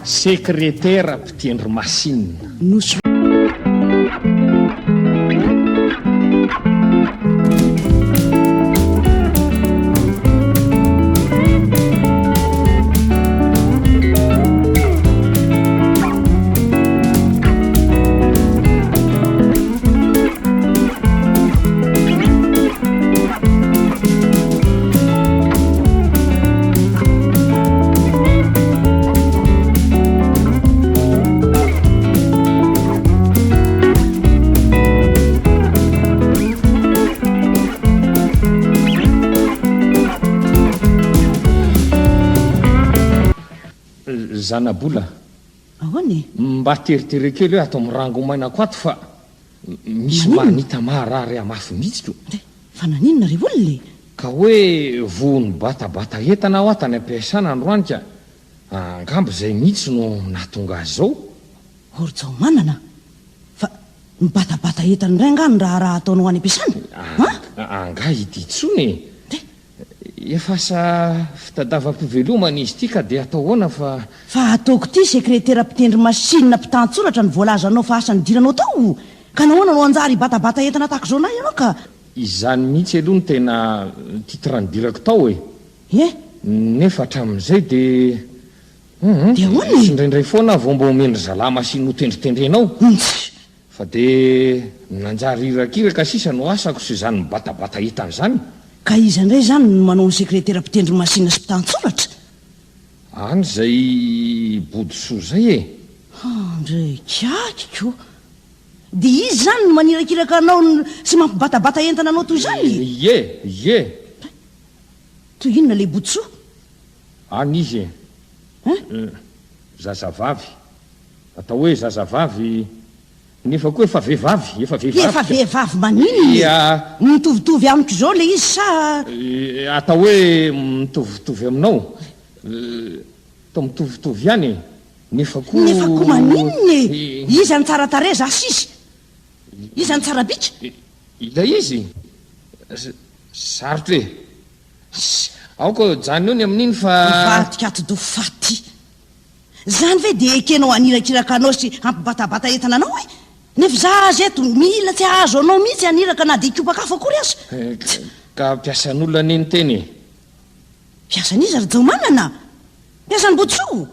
sekretera mpitendry masinina nos zanabola ahoany mba teriterekely hoe atao mirangomainako ato fa misy manita maharary amafy mihitsy fa naninona ry olona ka hoe voany batabata entana ao atany ampiasana androany ka angambo zay mihitsy no nahatonga azy zao oryjao manana fa mibatabata entany ray angany raha ataony ho any ampiasana anga ity tsony efa sa fitadava-pivelomana izy ity ka dia atao hoana fa ataoko ity sekretera mpitendry masinina mpitantsoratra ny voalazanao fa asa ny diranao tao ka nahoana no anjary batabata entana tahaka zao nay ianao ka izany mihitsy aloha no tena titranydirako tao nefa hatramin'izay dia ahoany indraindray foana vao omendry zalahy masiny ho tendritendrenao fa dia nanjary irakiraka sisa no asako sy izany mibatabata entana zany ka iza indray zany no manao ny sekretera mpitendry masinina sy mpitantsoratra any zay bodosoa zay ndraikakiko dia izy zany no manirakiraka anao sy mampibatabata entana anao toy zany toy inona le bodosoa any izy zazavavy atao hoe zazavavy nefa koa efa vehivavy maninona mitovitovy amiko zao le izy sa atao hoe mitovitovy aminao atao mitovitovy ihany nefa koa maninona izy any tsara tare zasy izy any tsara bitra ila izy sarotra aoka jany eo ny amin'iny fa vatikato faty zany ve dia ekenao anirakiraka anao sy ampibatabata entana anao nefa za azy eto mila tsy ahazo anao mihitsy aniraka na dia ikopakafo akory azy ka mpiasan'olona neny teny mpiasan'izy ary jao manana mpiasany bodosoa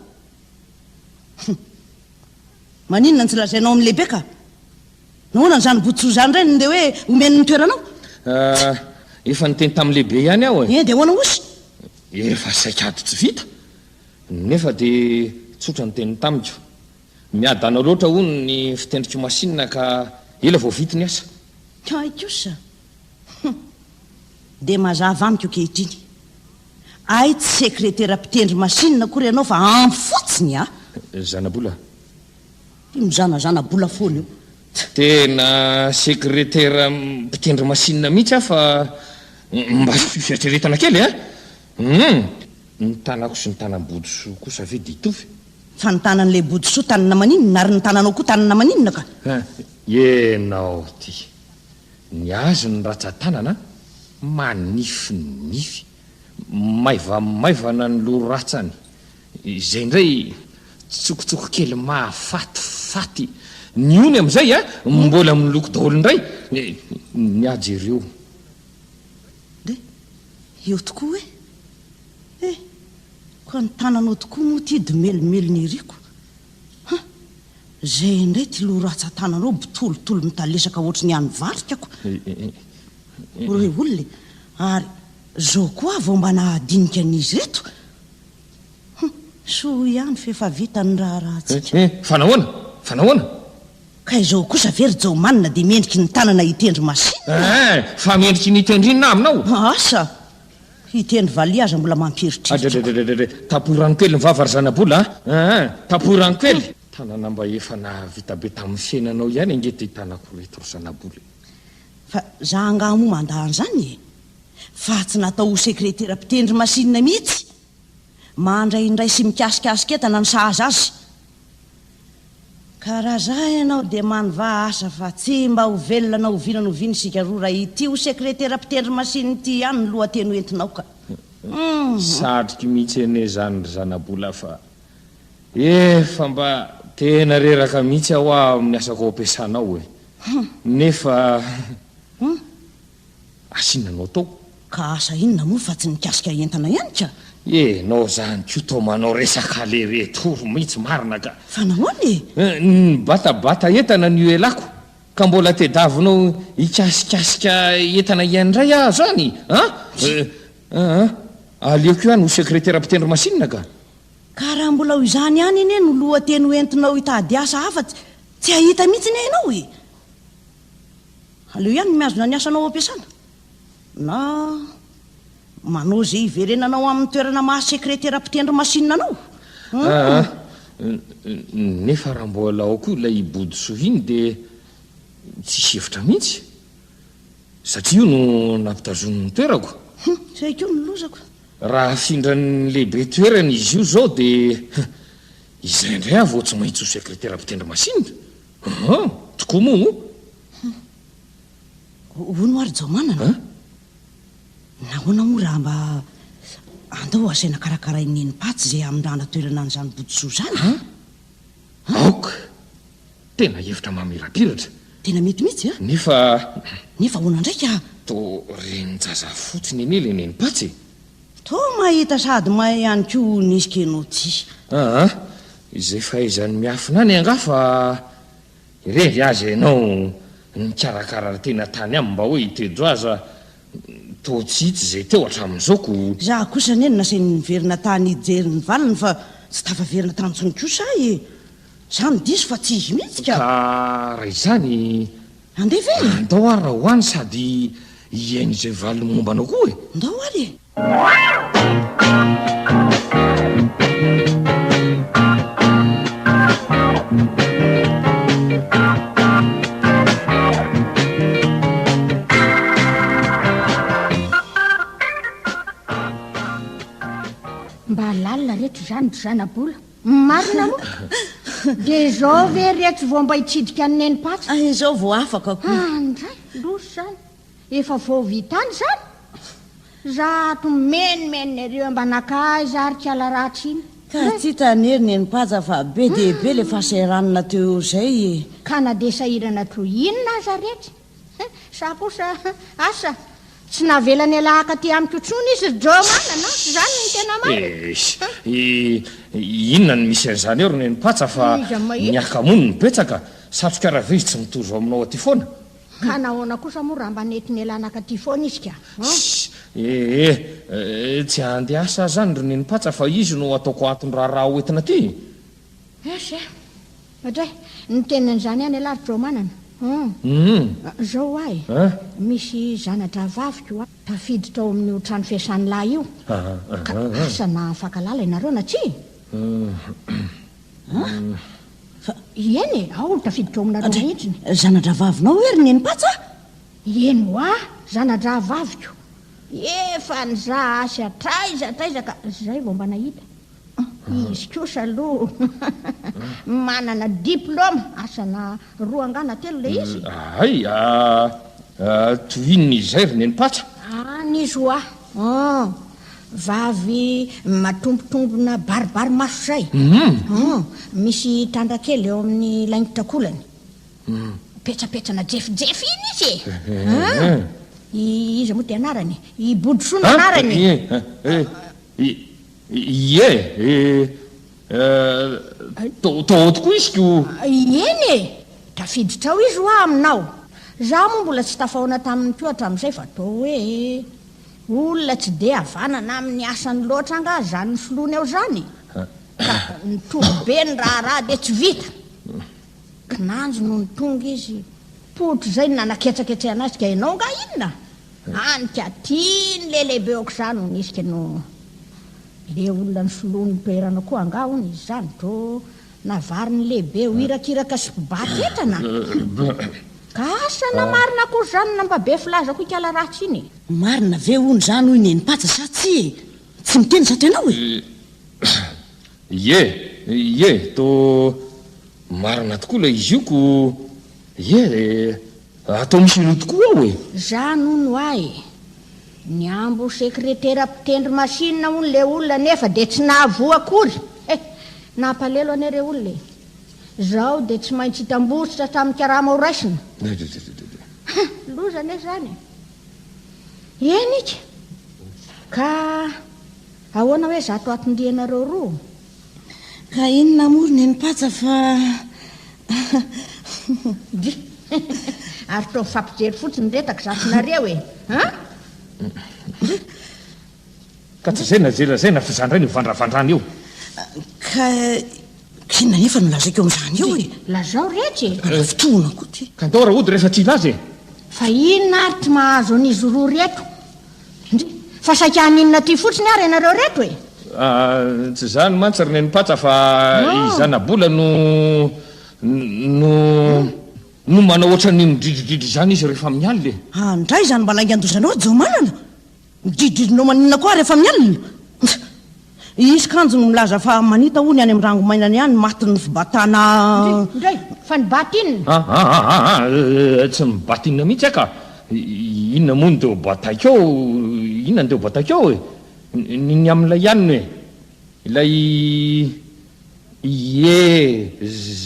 maninona ny tsy lazainao amin'ny lehibe ka nahoana zany bodosoa zany reny dia hoe omeny ny toeranao efa nyteny tamin'ny lehibe ihany aho dia ahoana osy efa saikady tsy vita nefa dia tsotra ny teniny tamiko miadana loatra hono ny fitendriko masinina ka ela vao vity ny asa aikosa dia mazava amiko kehitriny ay tsy sekretera mpitendry masinina kory ianao fa amfotsiny zanabola mizanazanabola foana io tena sekretera mpitendry masinina mihitsy aho fa mba fiatreretana kely ny tanako sy ny tanam-bodosoa kosa ve dia itovy fa ny tanan'le bodosoa tanana maninona ary ny tananao koa tanana maninona ka enao ty ny azo ny ratsa-tanana manifinify maivana ny lo ratsany izay indray tsokitsoko kely mahafatifaty ny ony amin'izay mbola miloko daholo indray ny ajereo dia eo tokoa ka ny tananao tokoa moa ty domelomelo ny eriko zay indray ty lo ratsa-tananao bitolotolo mitalesaka ohatry ny any varikako roe olona ary zao koa vao mba nahadinika an'izy reto soa ihany fefa vita ny raha rahatsika fanahoana ka izao kosa very jao manina dia mendriky ny tanana hitendry masina fa mendriky nitendrinina aminao asa hitendry valy aza mbola mampiritritra taporano kely mivavary zanabola taporano kely tanana mba efa navita be tamin'ny fiainanao ihany angety hitanako reto ro zanabola fa za angamoa mandahany zany fa tsy natao ho sekretera mpitendry masinina mihitsy mandraindray sy mikasikasikaetana ny sahaza azy ka raha za ianao dia manova asa fa tsy mba ho velona na hovinana hoviana isika roa raha ity ho sekretera mpitendry masinina ity ihany ny lohateny entinao ka satroky mihitsy ene zany ry zanabola fa efa mba tena reraka mihitsy aho amin'ny asako ampiasanao nefa asinanao tao ka asa inona moa fa tsy nikasika entana ihany ka nao zany ko tao manao resaka leretoro mihitsy marina ka fa nahoany ny batabata entana ny elako ka mbola tedavinao ikasikasika entana ianindray ah zany aleoko ihany ho sekretera mpitendry masinina ka raha mbola ho izany ihany iny no lohateny hoentinao hitady asa hafa tsy ahita mihitsy ny hainao aleo ihany miazona ny asanao ampiasana na manao zay iverenanao amin'ny toerana mahasekretera mpitendry masinina anao nefa raha mbola ao koa ilay body soviny dia tsy hevitra mihitsy satria io no nampitazon'ny toerako zay ko ny lozako raha findrany lehibe toerana izy io zao dia izay indray avao tsy maintsy ho sekretera mpitendry masinina tokoa moa hono ary jao manana nahoana moa raha mba andao asaina karakarain'ny patsy zay amin'ny rana toerana n'izany bodosoa zany aoka tena hevitra mamirapiratra tena metimihitsy nefa hoana ndraika to renjaza fotsiny eny le neny patsy to mahita sady mahay ihany ko nisy kenao ty izay fahaizany miafina any anga fa irendry azy ianao nikarakara tena tany aminy mba hoe hitejo aza to tsitsy zay teo hatramin'izao za kosa neny nasay niverina tany hijeriny valiny fa tsy tafaverina tantsony kosa zany diso fa tsy izy mihitsy ka raha izany andefa andao ary raha hoany sady iain'izay valiny mombanao koa andao ary mba lalina rehetra zany ry zanabola marina moa dia zao ve rehetra vao mba hitsidika anneny patsy zao vao afaka ko andray losy zany efa vao vitany zany zato menimenina ireo ambanakaiza ary kiala ratsy iny ka tsy tanery neny patsy fa be dia be le fahasahiranina teo zay ka na dia sahirana to inona aza rehetra sa kosa asa tsy navelany alahaka ty amiko tsony izy jo manana zany ny tena marina inona ny misy an'izany eo ry neny patsa fa miakamono ny betsaka satroka raha ve izy tsy mitozo aminao aty foana ka nahoana kosa moa raha mba netiny alanaka ty foana izy ka tsy andeasa zany ry neny patsa fa izy no ataoko antony raha hoentina ty atray ny tenin'izany any alary jo manana zao ay misy zanadra vaviko tafiditra ao amin'ny trano fiasany lahy io ka asana fakalala inareo na tsy fa eny ao tafiditra ao aminareo mihitsiny zanadra vavinao ery neny patsa eno zanadra vaviko efa niza asy traiza ka zay vao mba nahita izy kosa aloha manana diplôma asana roa angana telo le izy toinony izay ry neny patsa nisy hoa vavy matombotombona baribary maso zay misy tandrakely eo amin'ny laingitrakolany petsapetsana jefijefy iny izy izy moa ty anarany i bodisona anarany tokoa izy ko eny tafiditra ao izy hoa aminao za moa mbola tsy tafahoana tamin'ny ko hatramin'izay fa to hoe olona tsy de havanana amin'ny asany loatra anga zany ny solony ao zany ka nitoby be ny raharaha de tsy vita kinanjo no ny tonga izy potro zay nanaketsaketsehana azy ka ianao nga inona anika tiany le lehibe aoko zany ho nisika no le olona ny solony toerana koa anga hony izy zany to navary ny lehibe ho irakiraka sy pibaty etana ka asana marina koa zany namba be filaza koa ikala ratsy iny marina ve hony zany hoy neny patsa sa tsy miteny sa tenao to marina tokoa la izy io ko atao misy ino tokoa ao za nono ay ny ambo sekretera mpitendry masinina hony le olona nefa de tsy nahavoa akory nampalelo anareo olona zaho dia tsy maintsy hitambosotra tamin'ny karama ho raisina lozana e zany enika ka ahoana hoe zato atondrianareo roa ka inona morony nipatsa fa ary to mifampijery fotsiny retaka zatonareo e ka tsy zay na jelazayna fa zany ray ny vandravandran io ka inona nefa nolazaiko eo am'izany eo e lazao rehetra fotoana koa ty ka ndao raha ody rehefa tsy ilazy e fa inona ary tsy mahazo an'izy roa reto ndry fa saikaninona ty fotsiny ary ianareo reto e tsy zany mantsy ry nenipatsa fa izanabola no manao oatra ny midridridridry zany izy rehefa amin'ny alina e andray zany mba lainga andozanao jao manana midridridrinao maninona koa rehefa amin'ny alina isy kanjo no milaza fa manita hony any amin'ny rangomainany ihany matin'ny fibatana ndray fa nibatinina tsy mibatinina mihitsy aka inona mono deo batakeo inona ndeo batakeo e ny amin'ilay ihaniny hoe ilay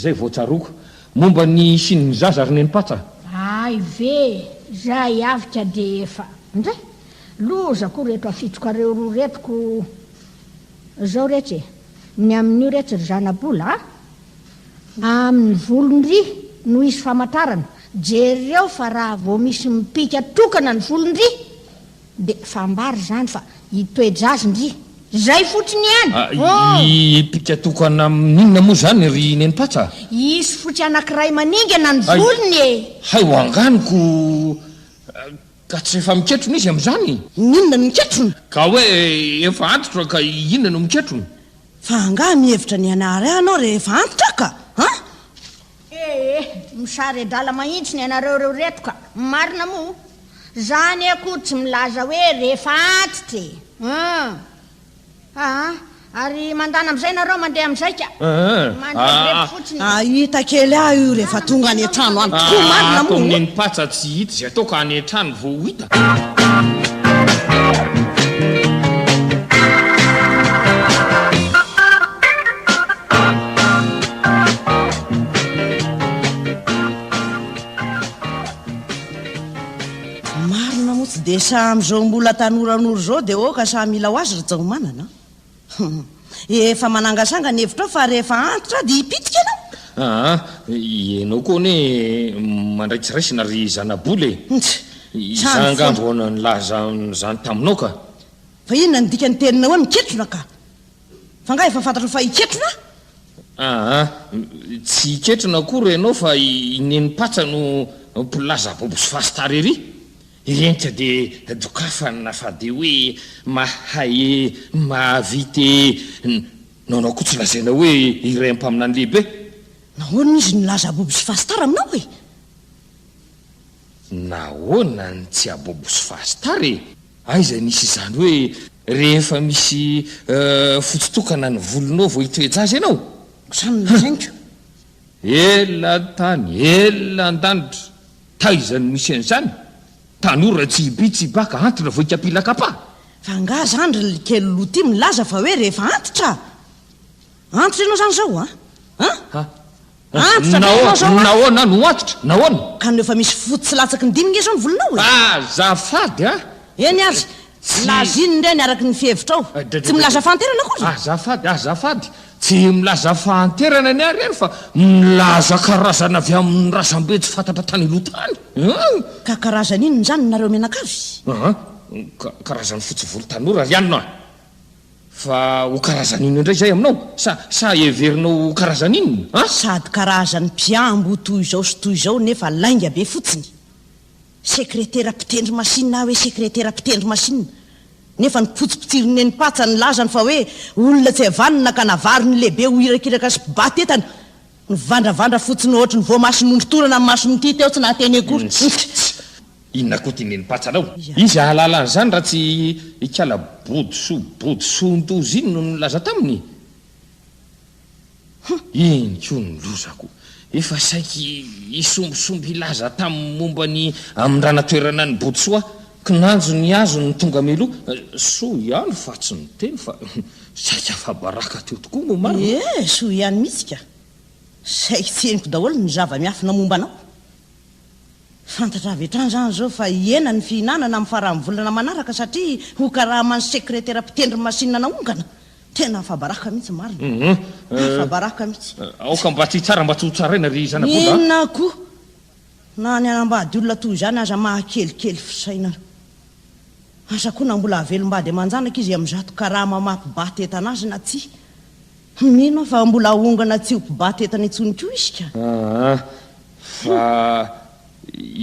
zay voatsaroko momba ny siny zaza ry nenipatsa ay ve zay avika dia efa ndray loza koa reto afitrokareo roa retoko zao rehetra e ny amin'io rehetra ry zanabola amin'ny volondry no isy famantarana jereo fa raha vao misy mipika tokana ny volondry dia fambary zany fa hitoedrazy-ndry zay fotsiny ihany ipika tokana amin'inona moa zany ry nenipatsa isy fotsy anankiray maningana ny volony e hay ho anganiko ka tsy efa miketrony izy am'izany ninona no miketrony ka hoe efa antitra ka inona no miketrony fa angah mihevitra ny anary anao rehefa antitra ka misary adala mahitsy ny anareo reo reto ka marina moa zany ako tsy milaza hoe rehefa antitra ary mandana am'izay nareo mandeha am'izay ka mandeha fotsiny hita kely ah io rehefa tonga any an-trano any tokoa marina moa nenipatsa tsy hita zay atao ka any an-trano vao hita marina moa tsy dia samyzao mbola tanoranoro zao dia oka sa mila ho azy ry jao manana efa manangasanga ny hevitra ao fa rehefa antitra dia hipitika ianao ianao koa ne mandraitsiraisina ry zanabola e zangamboana nylaza zany taminao ka fa inona nydika ny tenina hoe miketrona ka fa ngah efa fantatra fa hiketrona tsy hiketrona kory ianao fa nenipatsa no mpilaza bobo sy fastary ery irenika dia dokafanina fa dia hoe mahay mahavity naonao koa tsy lazaina hoe iray ampaminany lehibe nahoana izy nylaza abobo sy fastara aminao e nahoana ny tsy abobo sy fastary aiza nisy izany hoe rehefa misy fotsitokana ny volonao vao hitoejazy ianao zany nazainiko ela tany ela an-danitra taizany misy an'izany tanora tsy hibitsy baka antitra vao ikapilakapa fa ngah zany ry kely loti milaza fa hoe rehefa antitra antitra ianao zany zao nahoana no antitra nahoana ka no efa misy fotsy latsaky ny dimina zao ny volonao e zafady eny azy laziny reny araky ny fihevitra ao tsy milaza fahanterana koa azafady tsy milaza fahanterana ny ary any fa milaza karazana avy amin'ny razambe tsy fantatra tany lotany ka karazany inony zany nareo menakavy karazany fotsy volo tanora ry anina fa ho karazany ino indray zay aminao sa everinao karazany inona sady karazany mpiambo toy izao sy toy izao nefa lainga be fotsiny sekretera mpitendry masinina hoe sekretera mpitendry masinina nefa nipotsipotsiriny nenipatsa ny lazany fa hoe olona tsy havanina ka navary ny lehibe ho irakiraka sy mpibatetana nivandravandra fotsiny ohatra ny voamasinondrotorana amin'ny masonyity teo tsy nahateny akory inona koa ty nenipatsanao izy ahalalan'izany raha tsy ikala bodisontozy iny no nilaza taminy iny ko ny lozako efa saiky isombosomby ilaza tamin'ny mombany amin'ny ranatoerana ny bodosoa kinanjo ny azo ny tonga meloha soa ihany fa tsy ny teny fa saika fa baraka teo tokoa mo marina soa ihany mihitsy ka zay tseniko daholo ny zava-miafina momba anao fantatra avetrany zany zao fa iena ny fihinanana amin'ny farahany volana manaraka satria ho karahamany sekretera mpitendry masinina naongana tena fabaraka mihitsy marina fabaraka mihitsy aoka mba ty tsara mba tsotsaraina ry zanabola inona koa na ny anambady olona toy izany aza mahakelikely fisaina asa koa na mbola avelom-bady amanjanaka izy amin'zato karaha mamampibatetana azy na tsy mino fa mbola aongana tsy ho mpibatetana itsony koa izy ka fa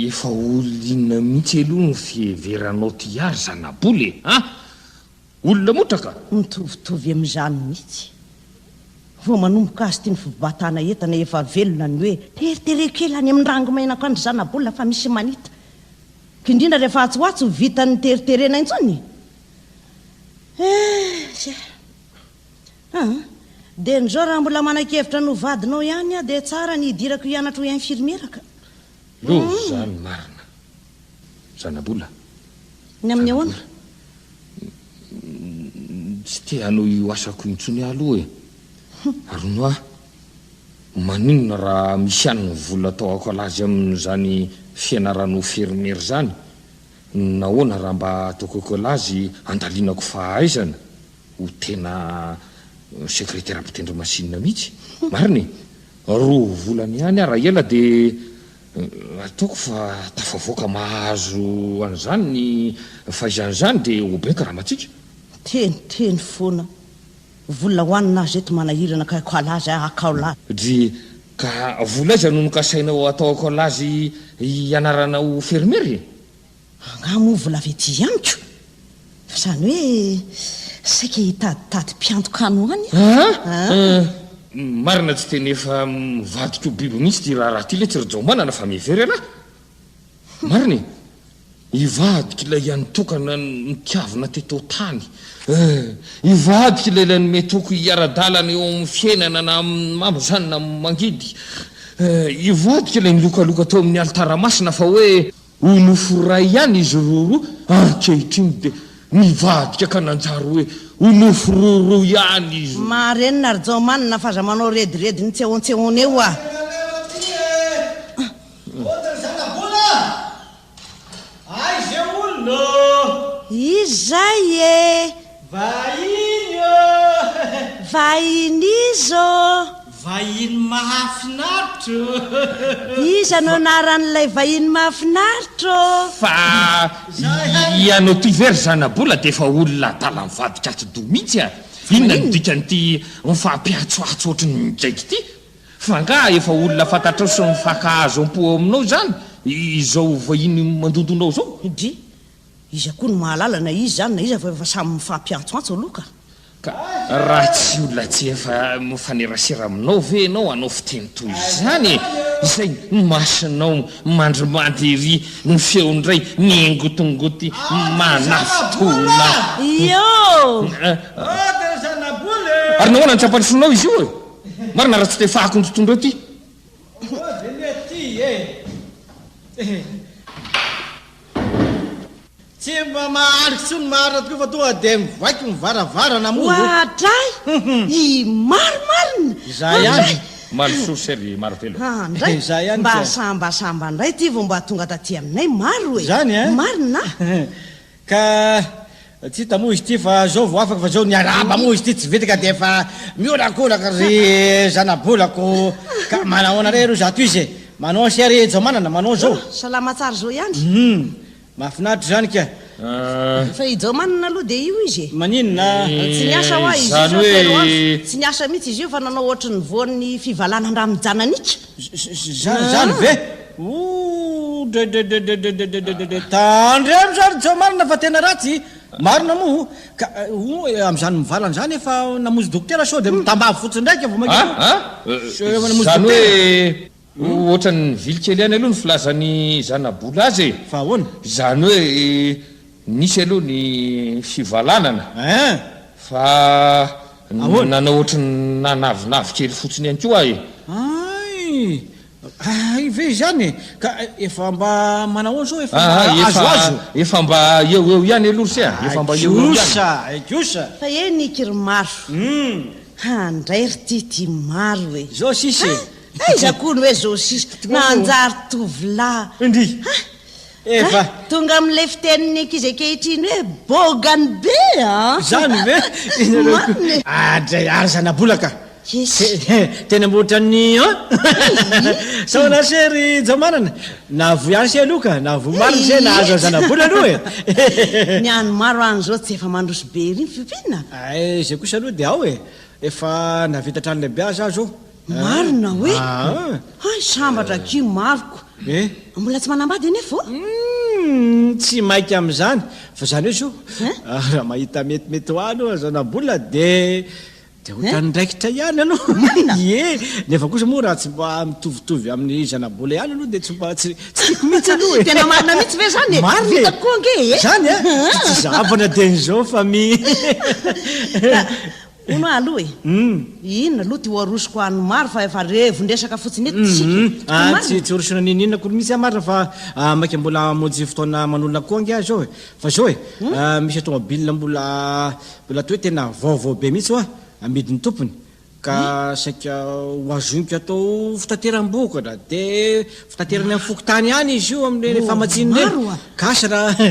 efa olona mihitsy aloha ny fieveranao ty ary zanaboly olona motraka mitovitovy amin'izany mihitsy vo manomboka azy ty ny fibatana entana efa velona ny hoe teriterekely any amin'ny rangomainako andry zanabolina fa misy manita indrindra rehefa atsoatsy ho vitan'ny teriterena intsony dia nyzao raha mbola manan-kevitra no vadinao ihany a dia tsara ny hidirako hianatra ho infirmieraka lo zany marina zanabola ny amin'ny ahoana tsy te hanao io asako intsony aloha ary no maninona raha misy any ny vola ataoko alazy amin'izany fianarano fermiera zany nahoana raha mba ataoko alazy andalinako fahaizana ho tena sekretera mpitendry masinina mihitsy mariny roa volany ihany raha ela dia ataoko fa tafavoaka mahazo an'izany ny fahaizan'izany dia obeka raha matsika teniteny foana vola hoanina azy eto manahirana kako alazy akaolazy dry ka vola aiza no nokasainao ataoko alazy ianarana ho fermiery angamo vola vety ihanyko zany hoe saika hitaditady mpiantokano any marina tsy teny efa mivadiko biby mihitsy ty raha ty le tsy ryjaomanana fa mivery alahy mariny ivadika ilay anotokana nitiavina teto tany ivadika ilay lay nometoko hiara-dalana eo amin'ny fiainana na mamo zany na mangidy ivadika ilay milokaloka teo amin'ny altaramasina fa hoe ho noforay ihany izy roro ankehitriny dia mivadika ka nanjary hoe ho nofororo ihany izy marenina ry jaomanina fa aza manao rediredi ny tsehontsehoana eo izay vahiny izo vahiny mahafinaritra iza no anaran'ilay vahiny mahafinaritra fa ianao ty very zanabola dia efa olona dala mivadika atso-do mihitsy inona nodikanyty mifampiatsoatso ohatry ny midraiky ty fa nga efa olona fantatrao sy mifakahazo am-po aminao zany izao vahiny mandondonao zao dry izy koa no mahalalana izy zany na izy fa efa samy mifampiantsoantso aloka ka raha tsy olona tsy efa mifanerasera aminao ve anao anao fiteny toy izany izay masinao mandrimandery ny feondray miengotongoty manafotona io ary nahoana ny tsapany fonao izy io marina raha tsy te fahako ny tontondreo ty tsy mba mahaliko tsony maharina tokoa fa tonga dia mivaky mivaravarana mo atray i maromarina za ihany malososa ry marovelo ndray za ihany mba sambasamba ndray ty vo mba tonga taty aminay maro zany marina ka tsy hita moa izy ty fa zao vo afaka fa zao niaraba moa izy ty tsy vety ka dia efa miolakolaka ry zanabolako ka manahoana ray ro zato izy manao sery jaomanana manao zao salama tsara zao ihany mahafinaritra zany ka fa ijaomanana aloha dia io izy maninona tsy niasa hoa izy zany hoe tsy niasa mihitsy izy io fa nanao ohatry ny voan'ny fivalana andramijananitra zany ve tandremo zany jaomanana fa tena ratsy marina mo ka am'izany mivalana zany efa namonjy dokotera sao dia mitambavy fotsiny ndraiky vo zany hoe ohatra ny vilikely ihany aloha ny filazany zanabola azy fa ahoana zany hoe nisy aloha ny fivalanana fa nanao ohatra ny nanavinavy kely fotsiny ihany koa ay ive zany ka efa mba manao zao efa efa mba eo ihany aloha sy efa mba kosa fa e nikiry maro handray ry ty maro e zao sisy zakony hoe zao sisy nanjary tovila indry efa tonga am'le fiteniny ankizy ankehitriny hoe bogany be zany ve adray ary zanabolaka tena mbotrany saona sery jamanana na vo ihany se aloka na vo mariny se nahazo zanabola aloha ny any maro any zao tsy efa mandroso be riny fipinina zay kosa aloha de ao efa navita trano lehibe azy aho zao marina hoe ay sambatra ki maroko mbola tsy manambady eny vo tsy mainky am'izany fa zany hoe so raha mahita metimety ho aloha zanabola de otrany ndraikitra ihany aloha nefa kosa moa raha tsy mba mitovitovy amin'ny zanabola ihany aloha de tsy tiako mihitsy aloha tena marina mihitsy ve zany vita koa nge zany tsy zavana de nzao fa ono aloha inona aloha ty oarosoko any maro fa efa revondresaka fotsiny tsy orosona ninina kory misy marina fa mainka mbola monjy fotoana manolona koa nge zao fa zao misy automobile mbola to hoe tena vaovao be mihitsy oa amidiny tompony ka saika oazonika atao fitateram-bokatra de fitaterany amin'ny fokotany ihany izy io am'le famatsininy kasy raha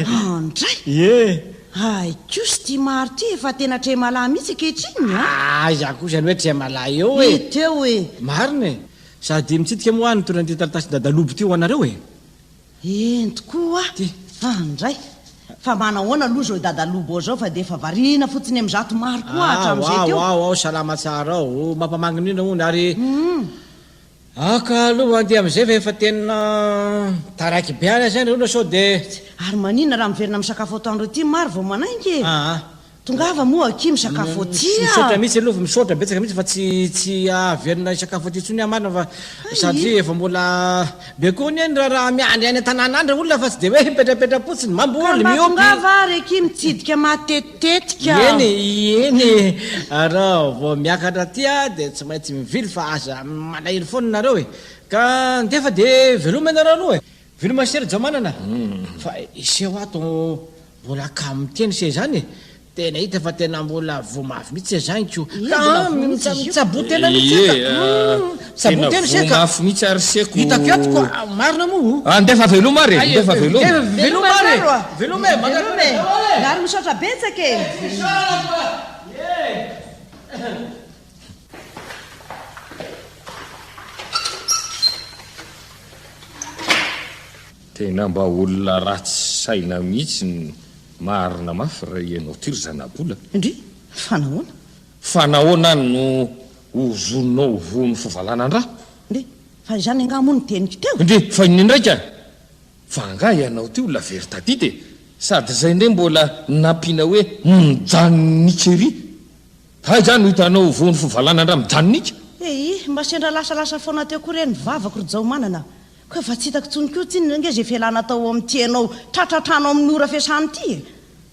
ay kosy ty maro ty efa tena tre malay mihitsy akehitriny za ko zany hoe tre malay eo teo marina sady mitsidika moany tona ndytalitasy dadalobo ty ho anareo tokoa andray fa manahoana aloha zao dadalobo zao fa de efa varina fotsiny am'zato maro koa hatram'zay teo salama tsara ao mampamanginina hony ary aka aloha andeha am'izay fa efa tena taraiky be any zany reo sao de ary maninona raha miverina misakafo ataondreo ty maro vao manaingy tongava moa aky misakafo misotra mihitsy aloha misotra betsaka mihitsy fa tsy averina sakafo aty tsony amarina fa satria efa mbola be koa ny eny raha miandry any an-tanàna andra olona fa tsy de hoe mipetrapetrapotsiny mamboly mioptongava ary aky mitsidika matetitetika eny ara vao miakatra ty de tsy maintsy mivily fa aza malahiry foana nareo ka ndefa de veloma anareo aloha veloma sery jamanana fa iseho ato mbola kamiteny se zany tena hita fa tena mbola vomafy mihitsy zaniko mitsabotena mitsabotevomafy mihitsy ary seko hitako ato koa marina mo andefa veloma re andefa veloma ary misaotra betsaka tena mba olona ratsy saina mihitsy marina mafy raha ianao tyry zanabola indry fanahoana fanahoana no ozonao vony fivalanandraha indry fa zany angamo ny teniko teo indry fa iny ndraika fa anga ianao ty olona very tatite sady zay ndre mbola nampiana hoe mijanonitsy ery hay zany ho hitanao vony fivalanandraha mijanonitsy mba sendra lasalasa foana teo koa reny vavako ry jao manana koa efa tsy hitako tsony ko tsinona nge zay fialana tao amin'ty anao tratratrano amin'ny ora fiasany ty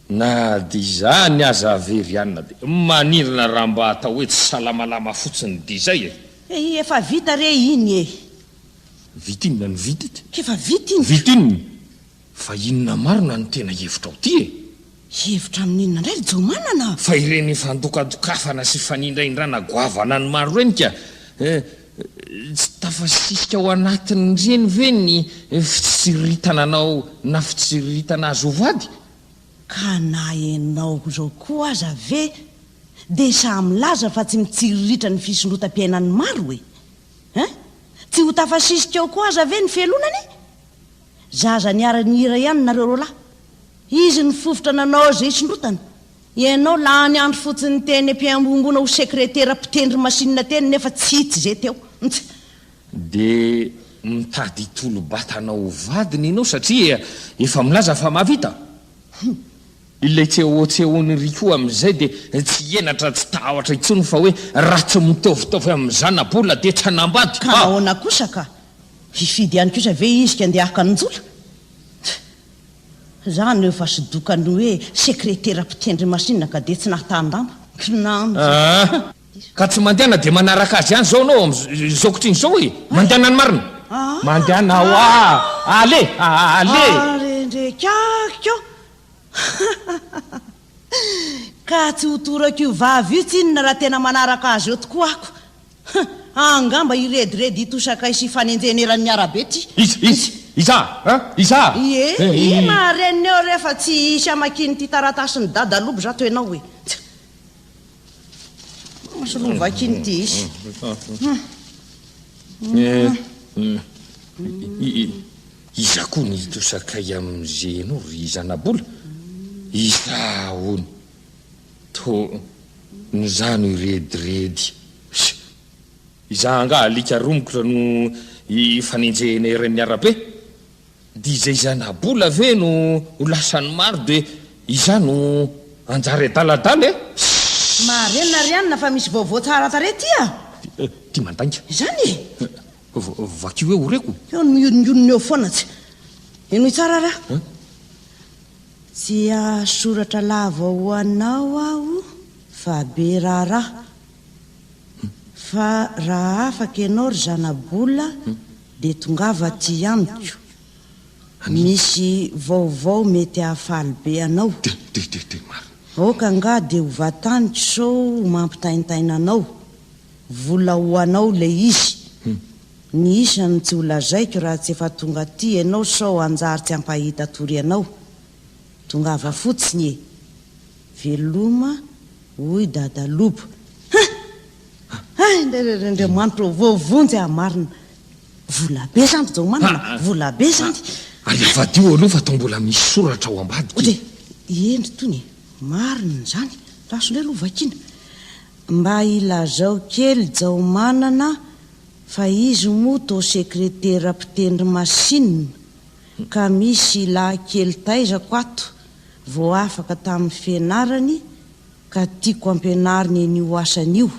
na di zany aza very anina de manirina raha mba atao hoe tsy salamalama fotsiny di zay efa vita re iny vita inona ny vita ty kefa vita iny vita inony fa inona marona ny tena hevitra ao ty hevitra amin'inona indray ry jomanana fa ireny fandokadokafana sy fanindraindrana goavana ny maro reny ka tsy tafasisika ao anatiny reny ve ny fitsiritananao na fitsiriritana azy ovady ka na enao zao koa aza ve de samylaza fa tsy mitsiriritra ny fisondrotam-piainany maro tsy ho tafasisika ao koa aza ve ny felonany zaza niara-ny hira ihany nareo roalahy izy ny fofotra nanao zay isondrotana ianao la ny andro fotsiny teny ampiambombona ho sekretera mpitendry masinina teny nefa tsy hitsy zay teo de mitady tolo-batanao vadiny ianao satria efa milaza fa mahavita ilay tsehotsehony rikoa am'izay de tsy enatra tsy tahotra itsony fa hoe raha tsy mitovitovy am'zanabola de tranambady ka ahoana kosa ka hifidy ihany kosa ve izy ka andeha aka ninjola zany efa sidokany hoe sekretera mpitendry masinina ka de tsy nahatandamba ka tsy mandehana de manaraka azy ihany zao anao zaokotriny zao mandehanany marina mandehanao ale rendrekako ka tsy hotorako io vavy io tsy inona raha tena manaraka azy eo tokoa ako angamba irediredy hitosaka isy fanenjeneran'ny arabe ty isa ie mareniny eo rehefa tsy isy amakiny ty taratasiny dadalobo za to ianao hoe masolovakiny ty isy iza koa ny tosakay am'izay anao ry zanabola isa ony to nyzano irediredy iza anga alika romokra no ifanenjeneran'ny arabe di izay zanabola ve no lasany maro de iza no anjary adaladala marenina rianina fa misy vaovao tsara tarety ty mandainga zany vakio hoe oreko eo no miononionony eo foana tsy ino tsara raha tsy asoratra lava ho anao aho fa be raharaha fa raha afaka ianao ry zanabola de tongava ty amiko misy vaovao mety hahafaly be anao oka nga de ho vataniko so mampitaintaina anao vola ho anao le izy ny isany tsy holazaiko raha tsy efa tonga ty ianao sao anjary tsy ampahita tory anao tongava fotsiny e veloma hoy dadalobo ndrendremanitro voavonjy amarina vola be zany zao manana vola be zany alefadio aloha fa to mbola misy soratra ao ambadika de endry tony marina zany rasondre aloha vakina mba ilazao kely jao manana fa izy moa to sekretera mpitendry masinina ka misy laha-kely taizako ato vo afaka tamin'ny fianarany ka tiako ampianariny an'io asan'io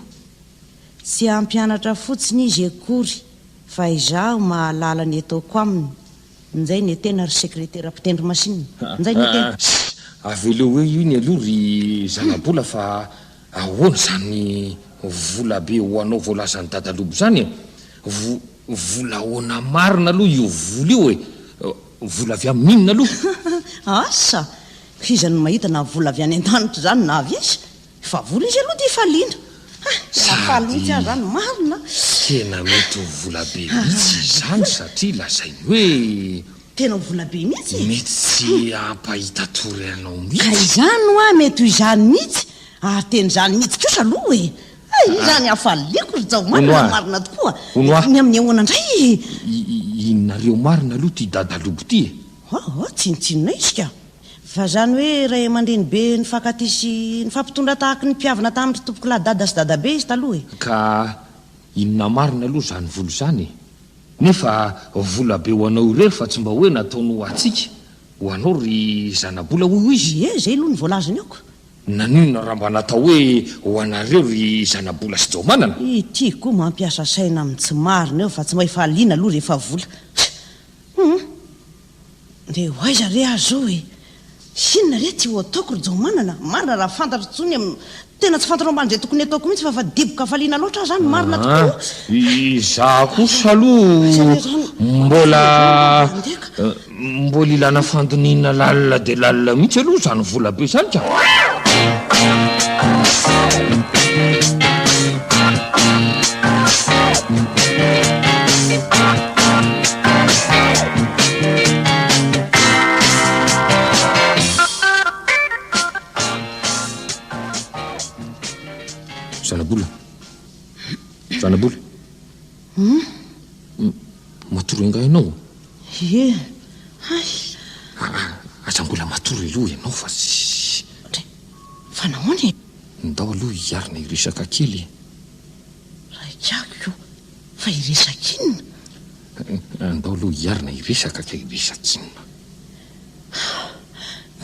tsy ampianatra fotsiny izy akory fa izaho mahalala ny ataoko aminy nzay ny tena ry sekretera mpitendry masinina nzay ny tena aveleo hoe io ny aloha ry zanabola fa ahoana zany vola be ho anao voalazany dadalobo zany vola hoana marina aloha io vola io e vola avy amin'inona aloha asa izany mahita na vola avy any an-danitra zany na avy izy fa vola izy aloha de faliana falotsy azy zany marina tena mety ho vola be mihitsy zany satria lazay hoe tena vola be mihitsy mety tsy ampahita tory anao mihitsy ka izany ho mety ho izany mihitsy ary teny zany mihitsy kosa aloha e izany afaliako ry zao marina tokoa ny amin'ny ahoana indray inonareo marina aloha ty dadalobo ty e tsinotsinona izy ka fa zany hoe ray aman-dreny be ny fakatisy ny fampitondra tahaka ny mpiavana tamin'ry tompoko lahy dada sy dada be izy taloha e ka inona marina aloha zany volo zany e nefa vola be ho anao irery fa tsy mba hoe nataony ho atsika ho anao ry zanabola hoy izy e zay aloha ny voalazany aoko naninona raha mba natao hoe ho anareo ry zanabola sy jaomanana ity koa mampiasa saina amin'ny tsy marina eo fa tsy mahay fahaliana aloha rehefa vola de hoaiza re azo e sinona re ty ho ataoko ry jaomanana marina raha fantatra tsony tena tsy fantanao ambany zay tokony ataoko mihitsy fa diboka faliana loatra zany marina tokoa iza kosa aloha mbola ilana fandonina lalina de lalina mihitsy aloha zany vola be zany ka zanabola matory nga ianao e azambola matory aloha ianao fa fa nahoany ndao aloha hiarina iresaka kely raikako fa iresakinona ndao aloha hiarina iresaka ka iresakinona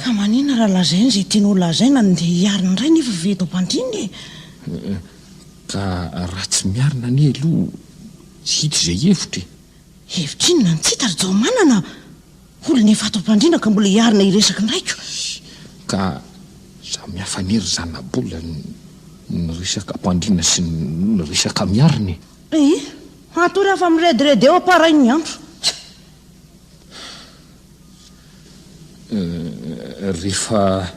ka manina raha lazainy zay tianao lazaina de hiarina indray nefa veto ampandriny ka raha tsy miarina anie aloha tsy hito zay hevitra hevitrinona ny tsita ry jao manana olona efa ato ampandrina ka mbola hiarina iresaka ndraiko ka samihafa nery zanabola ny resaka ampandrina sy ny resaka miariny atory afa mirediredy eo aparainy andro rehefa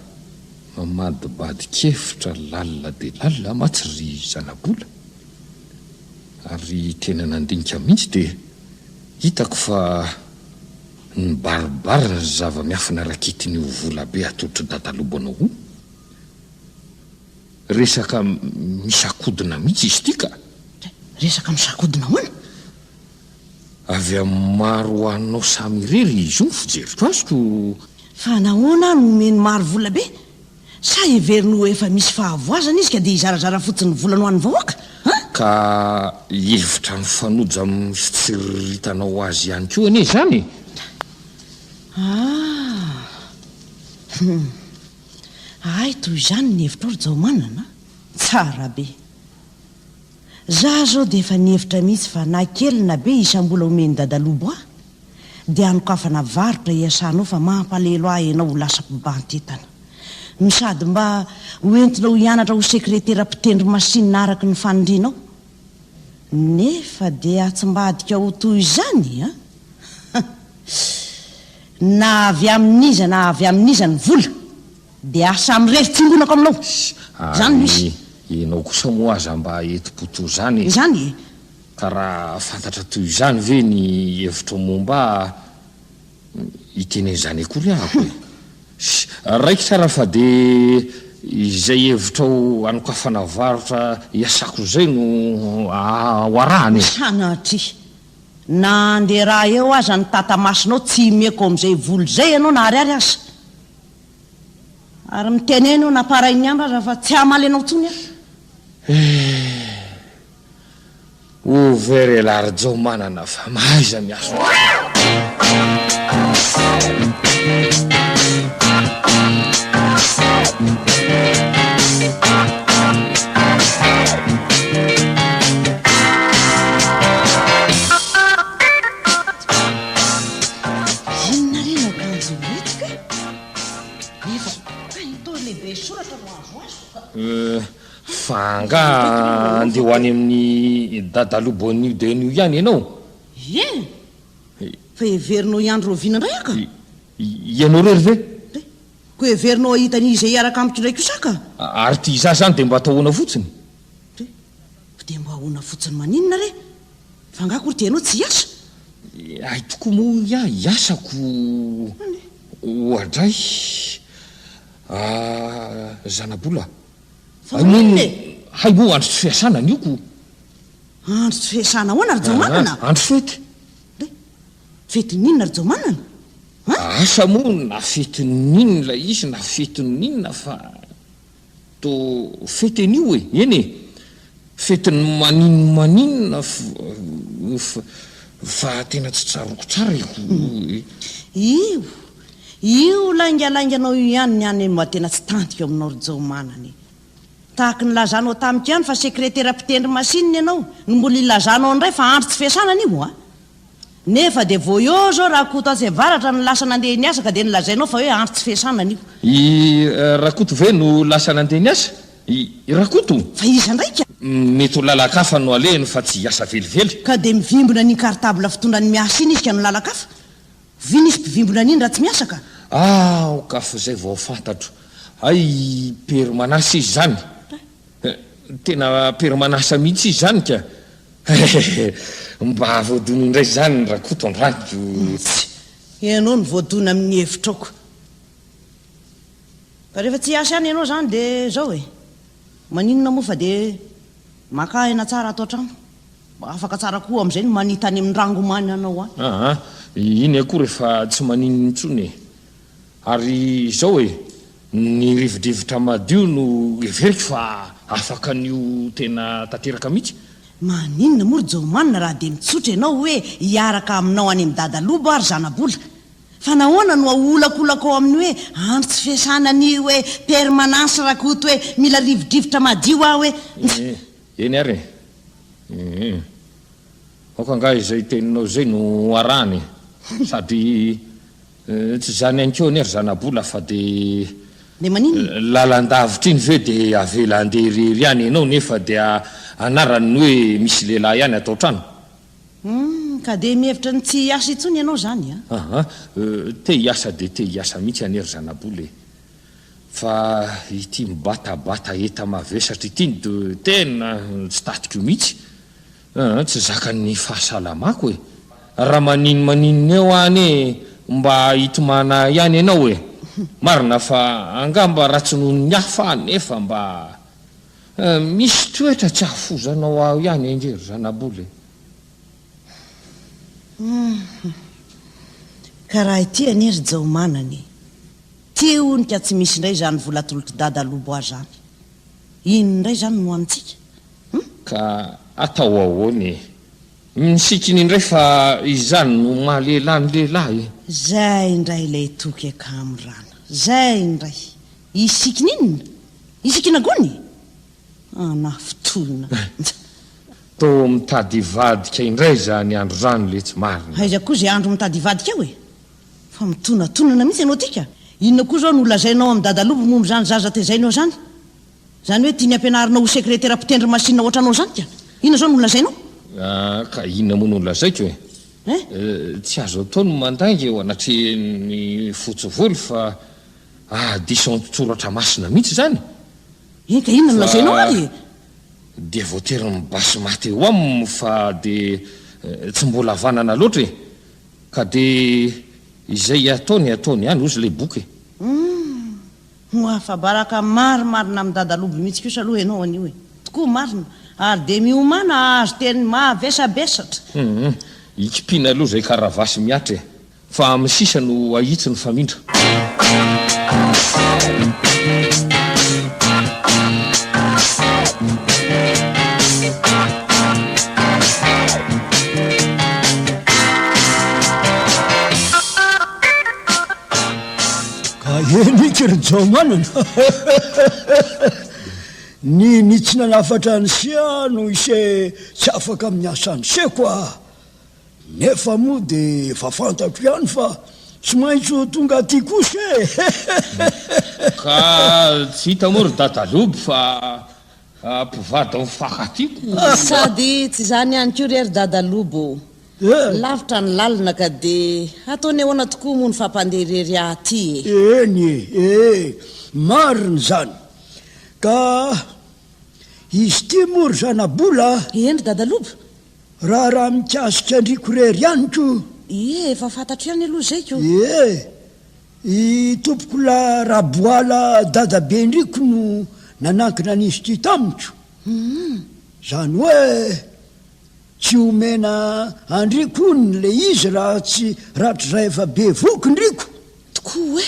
mamadibadikevitra lalina dia lalina matsy ry zanabola ary tena nandinika mihitsy dia hitako fa nybaribarina ny zava-miafina raketiny ho volabe atotry dadalobanao ho resaka misakodina mihitsy izy ity ka resaka misakodina hoana avy amin'ny maro hoanao samy irery izy io ny fijeriko azoko fa nahoana no omeny maro vola be sa heveriny ho efa misy fahavoazana izy ka dia hizarazara fotsiny volany ho an'ny vahoaka ka hevitra mifanoja amin'ny fitsiritanao azy ihany koa anie zany ay toy izany ny hevitra ro zao manana tsara be za zao dia efa nihevitra mihitsy fa na kely na be isam-bola omeny dadalobo ah dia anokafana varotra iasanao fa mampalelo ah ianao ho lasa mpibantetana no sady mba hoentinao hianatra ho sekretera mpitendry masinina araky ny fanindrinao nefa dia atsimbadika ho toy izany na avy amin'iza na avy amin'iza ny vola dia asa mirery tsingonako aminao zany misy ianao kosa moa aza mba eti-poto zany izany ka raha fantatra toy izany ve ny hevitra momba itenen'izany akory ahako e raiky tsara fa dia izay hevitrao anokafana varotra iasako zay no hoarahany sanatry na andeha raha eo aza ny tatamasinao tsy meko amin'izay voly zay ianao na ariary aza ary miteneno naparainy andro aza fa tsy hamaly anao tsony ho very larjao manana fa mahaiza miaso fanga andeha ho any amin'ny dadaloboan'io dia nio ihany ianao fa heverinao iandro roviana indray aka ianao rery ve ko heverinao ahitan'izay iaraka amiko ndraiky io saka ary ty za zany dia mba atahoana fotsiny dia mba ahoana fotsiny maninona re fa ngakory dia ianao tsy hiasa ay toko moa hiasako oadray zanabola hay moa andro tsy fiasana nioko andro tsy fiasana hoana ry jaomanana andro fety fety ninona ry jaomanana asa moa na fety ninona izy na fety ninona fa to fety an'io e eny e fetiny maninona fa tena tsy tsaroko tsara io laingalainganao io ihany ny any mba tena tsy tantika aminao ry jaomanany tahaky ny lazanao tamiko ihany fa sekretera mpitendry masinina ianao no mbola ilazanao indray fa andro tsy fiasana an'io nefa dia vo eo zao raha koto atsy varatra no lasa nandeha ny asa ka dia nilazainao fa hoe andro tsy fiasana an'io rakoto ve no lasa nandeha ny asa rakoto fa iza ndraika mety ho lalakafa no alehny fa tsy hiasa velively ka dia mivimbona ny cartable fitondrany miasa iny izy ka no lalakafa vi nisy mpivimbona an'iny raha tsy miasa ka kafo zay vao fantatro ay permanasa izy zany tena permanasa mihitsy izy zany ka mba voadony indray zany ny rakoto andraniko ianao ny voadona amin'ny hevitrako fa rehefa tsy hiasa ihany ianao zany dia zao e maninona moa fa dia maka ena tsara atao trano afaka tsara koa amin'izay no manita any amin'ny rangomany anao iny akory rehefa tsy maninona intsony ary zao e ny rivodrivotra madio no everiko fa afaka n'io tena tanteraka mihitsy maninona moa ry jaomanina raha dia mitsotra ianao hoe hiaraka aminao any amin'ny dadalobo ary zanabola fa nahoana no aolakolaka ao amin'ny hoe andro tsy fiasana ny hoe permanance rakoto hoe mila rivodrivotra madio ah hoe eny ary okanga izay teninao zay no arahany sady tsy zany any keo nery zanabola fa dia maninona lalandavitra iny ve dia avela andeha rery ihany ianao nefa dia anarany hoe misy lehilahy ihany atao trano ka dia mihevitra ny tsy hiasa intsony ianao zany a aha te hiasa dia te hiasa mihitsy anery zanaboly fa ity mibatabata eta mavesatra ity ny tena tsy tatiko mihitsy tsy zakany fahasalamako e raha maninony eo any mba hitomana ihany ianao e marina fa angamba ratsy noho ny hafa nefa mba misy toetra tsy hafozanao aho ihany engery zanaboly ka raha ity anery jao manany teonika tsy misy indray zany volatolotry dadalobo azy zany ino indray zany no amintsika ka atao ahoany misikiny indray fa izany no mahalelany lehilahy zay indray ilay toky akamrana zay indray isikiny inona isikina gony na fitolona to mitady vadika indray zany andro zany le tsy marina aiza koa zay andro mitady vadika eo e fa mitonatonana mihitsy ianao tika inona koa zao no lazainao amin'ny dadalobo momby zany zaza tezainao zany zany hoe tiany ampianarinao ho sekretera mpitendry masinina ohatranao zany ka inona zao no lazainao ka inona moa no lazaiko e tsy azo atao no mandainga eo anatrehny fotsivoly fa diso tsoratra masina mihitsy zany ka inona no lazainao ary dia voatery mibasy maty eo aminy fa dia tsy mbola vanana loatra e ka dia izay ataony any ozy le boky ho afabaraka marimarina amin'ny dadalobo mihitsy kosa aloha ianao an'io e tokoa marina ary dia miomana azo teny mavesabesatra ikipina aloha zay karavasy miatra e fa amin'ny sisa no ahitsy ny famindra enikyry jao manana ny nitsy nanafatra ny sia no ise tsy afaka amin'ny asany seko a nefa moa dia efa fantatro ihany fa tsy maintsy tonga aty kosa e ka tsy hita moa ry dadalobo fa mpivady amin'ny fakatiko sady tsy zany ihany ko rery dadalobo lavitra ny lalina ka dia ataony ahoana tokoa moa ny fampanderery aty eny mariny zany ka izy ty mory zanabola eny dadalobo raha mikasika andriko rery ihany ko efa fantatro ihany aloha zay ko i tompoko la raboala dadabe ndriko no nanankina n'izy ty tamiko zany hoe tsy omena andrikony le izy raha tsy ratry zay efa be vokindriko tokoa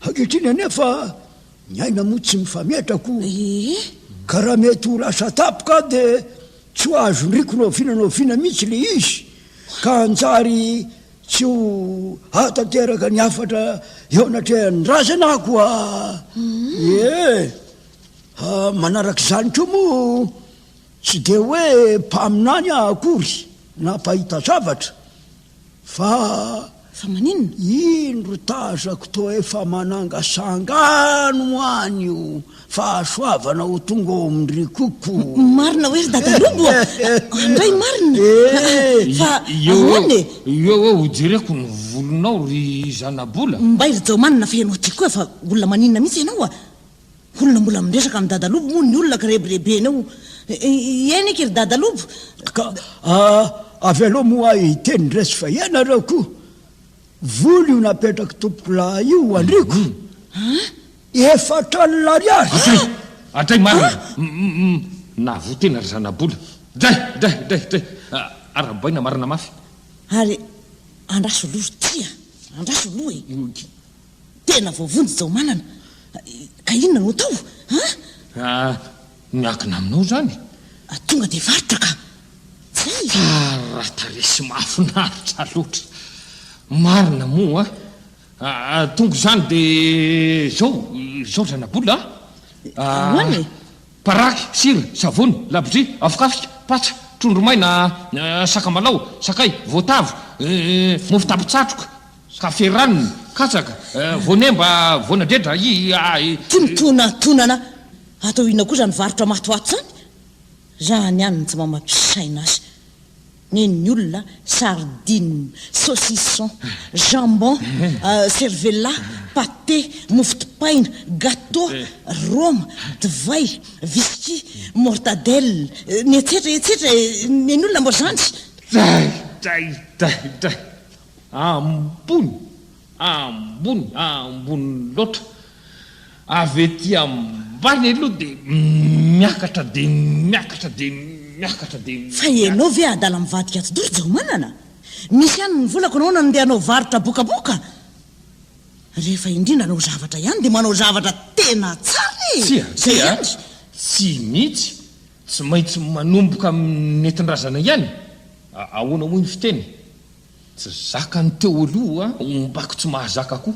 ankehitriny anefa ny aina moa tsy mifametrako ka raha mety ho lasa tapoka dia tsy ho azo ndriko naovinanao vina mihitsy le izy ka anjary tsy ho atateraka ny afatra eo anatrehan'ndrazanako manaraka izany ko moa tsy dia hoe mpaminany akory na mpahita zavatra fa maninona ino ro tazako to efa manangasangano moany io fahasoavana ho tonga ao amindry koko marina hoe ry dadalobo andray marina fa ahoany eo hojereko ny volonao ry zanabola mba iry jao manina fa ianao ty koa fa olona maninona mihitsy ianao olona mbola miresaka amin'ny dadalobo moa ny olona ka rebirebenao eny eky ry dadalobo ka avy aloha moa iteny resy fa ianareo koa voly io napetraka tompoko lahy io andriko efatra ny lariary atray marina navotena ry zanabola dray arabaina marina mafy ary andraso lory tia andraso loha e tena voavonjy zao manana ka inona no tao miakina aminao zany tonga dia varitra ka zay raha taresy mahafinaritra loatra marina moa tonga zany dia zao zanabola ahoany paraky sira savony labozia afokafika patsa trondromaina sakamalao sakay voatavo mofo tapitsatroka kafe ranony katsaka voanemba voanadredra tontonana atao inona koa zany varotra matoato zany zany ihany tsy mamapisaina azy neny olona sardine saucisson jambon cervella pâté mofo dipaina gâteau roma divay whisky mortadelle ny etsetra neny olona mbo zany dray ambony loatra avy ety ambany aloha de miakatra fa ianao ve adala mivadika atodoro jao manana misy ihany ny volako anao na ndeha anao varotra bokaboka rehefa indrindra anao zavatra ihany de manao zavatra tena tsara tsy mihitsy tsy maintsy manomboka nentin-drazana ihany ahoana moa ny fiteny tsy zaka ny teo aloha ombako tsy mahazaka koa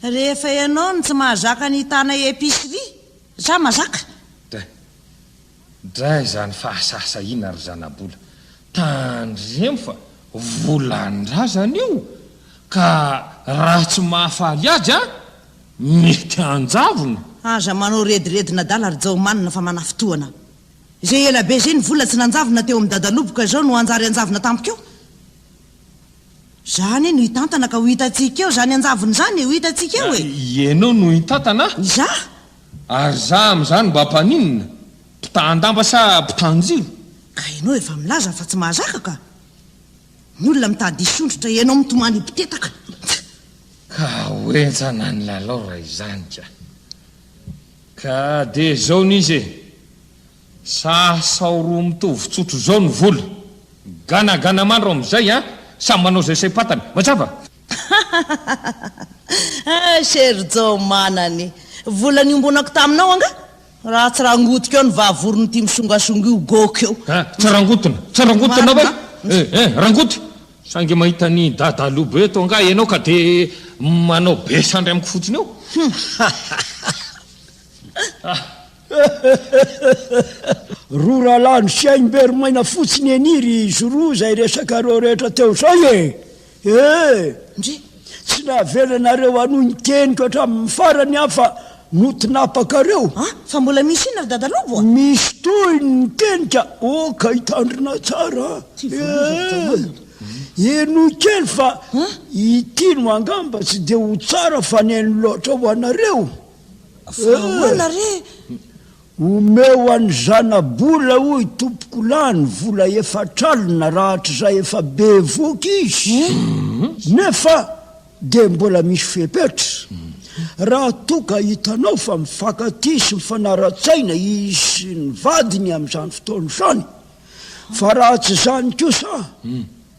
rehefa ianao ny tsy mahazaka ny tana épicerie za mahazaka dray zany fahasahsaina ry zanabola tandremo fa volandrazana io ka raha tsy mahafaly azy mety anjavona aza manao rediredina dala ry jao manina fa mana fotoana zay ela be zay ny vola tsy nanjavona teo amin'ny dadaloboka zao no anjary anjavona tampika eo zany no hitantana ka ho hitatsika eo zany anjavony zany ho hitatsika eo ianao no hitantana za ary za am'zany mba hampaninina mpitandamba sa mpitanjiro ka ianao efa milaza fa tsy mahazaka ka ny olona mitady isondrotra ianao mitomany mpitetaka ka hoentsana ny lalao ray izany ka de zao nizy sasao roa mitovy tsotro zao ny vola ganagana mandro am'izay samy manao zay say patany matsapa serjao manany vola niombonako taminao anga raha tsy rangotika eo ny vavorony ty misongasonga io goko eo tsy rangotona vai rangoty sangy mahita ny dadalobo eto anga ianao ka de manao besandry amiko fotsiny eo roa rahalany siaimberomaina fotsiny eniry izy roa zay resaka reo rehetra teo zay ndre tsy nahavelanareo anoho ny teniko hatramin'ny farany hafa notinapaka-reo fa mbola misy ina ry dadalobo misy toy ny tenika ka hitandrina tsara eno kely fa itino angamba tsy de ho tsara fa neny loatra ho anareo nare omeo any zanabola hoy tompoko lany vola efatralina rahatra zay efa be voky izy nefa de mbola misy fepetra raha toka hitanao fa mifakatisy mifanara-tsaina izy ny vadiny am'izany fotoana zany fa raha tsy zany kosa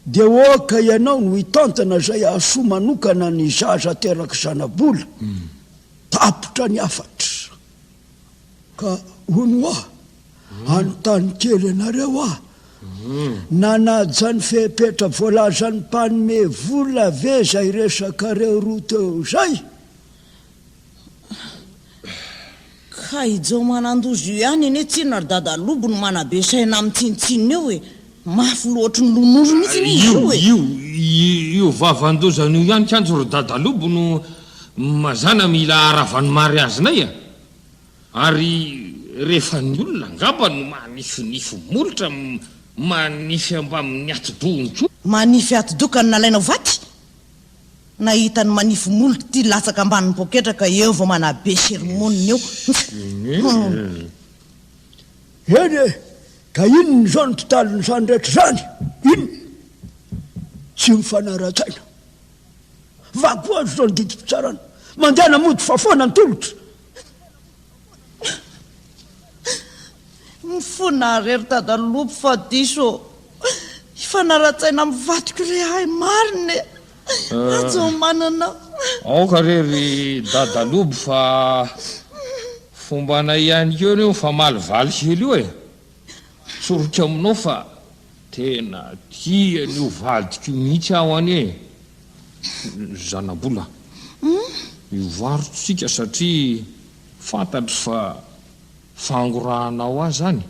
de oka ianao no hitantana zay asoa manokana ny zaza teraka zanabola tapotra ny afatra ka ono anontany kely anareo nanajany fepetra voalazany mpanome vola ve zay resakareo roa teo zay ka ijao manandozy io ihany eny tsinona ry dadalobo no manabesaina amin'ny tsinitsinina eo mafy loatra ny lonoro mihitsy io vavandozan'io ihany kanjo ry dadalobo no mazana mila aravany mariazinay ary rehefa ny olona angamba no manifinify molotra manify amba amin'ny atidohonko manify atidoka ny nalaina vaty nahita ny manify molotra ty latsaka ambaniny poketraka eo vao manabe sermoniny eo eny ka inony zao ny totaliny zany rehetra zany iny tsy mifanara-tsaina vakoa azo zao ny didipitsarana mandehana mody fa foana ny tolotra mifona rery dadalobo fa diso ifanara-tsaina mivatiko re hay mariny azo manana aoka rery dadalobo fa fombanay ihany keo neo fa malivaly hely io soroka aminao fa tena tiany io vadiko mihitsy aho any zanabola io varotsika satria fantatry fa fangorahanao azy zany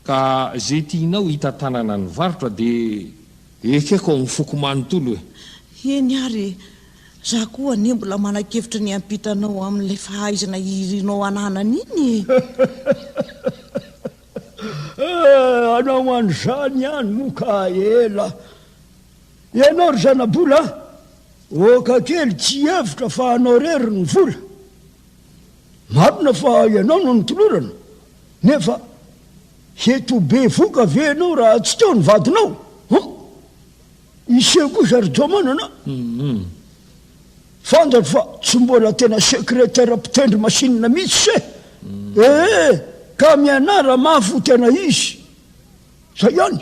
ka zay tianao hitatanana ny varotra de ekeko ny foko manontolo eny ary za koa ane mbola manakevitra ny ampitanao amin'ilay fahaizana irinao ananany iny anao an'izany ihany moka ela ianao ry zanabola oka kely tsy hevitra fa anao rery ny vola marina fa ianao no nitolorana nefa eto be voka ve anao raha tsy teo ny vadinao ise kosa ry jomanana fantatro fa tsy mbola tena sekretera mpitendry masinina mihitsy se ka mianara mafo tena izy zay ihany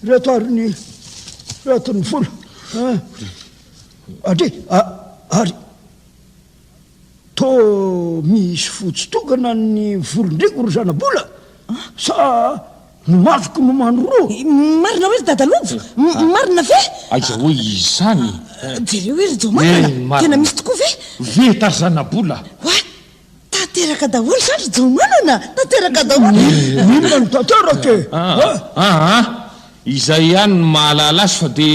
reto ary ny vola ary to misy fotsitokana ny volondriko ry zanabola sa nomafiko nomano roa marina hoe ry dadalovo marina ve aiza hoe izy zany jereo hoe ry jomanana tena misy tokoa ve ta zanabola oa tanteraka daholo zany ry jomanana tanteraka daholo inona ny tanteraka izay ihany ny mahalala azy fa de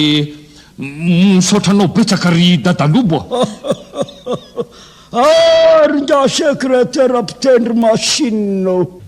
misaotranao betsaka ry dadalobo ary nga sekretera mpitendry masinao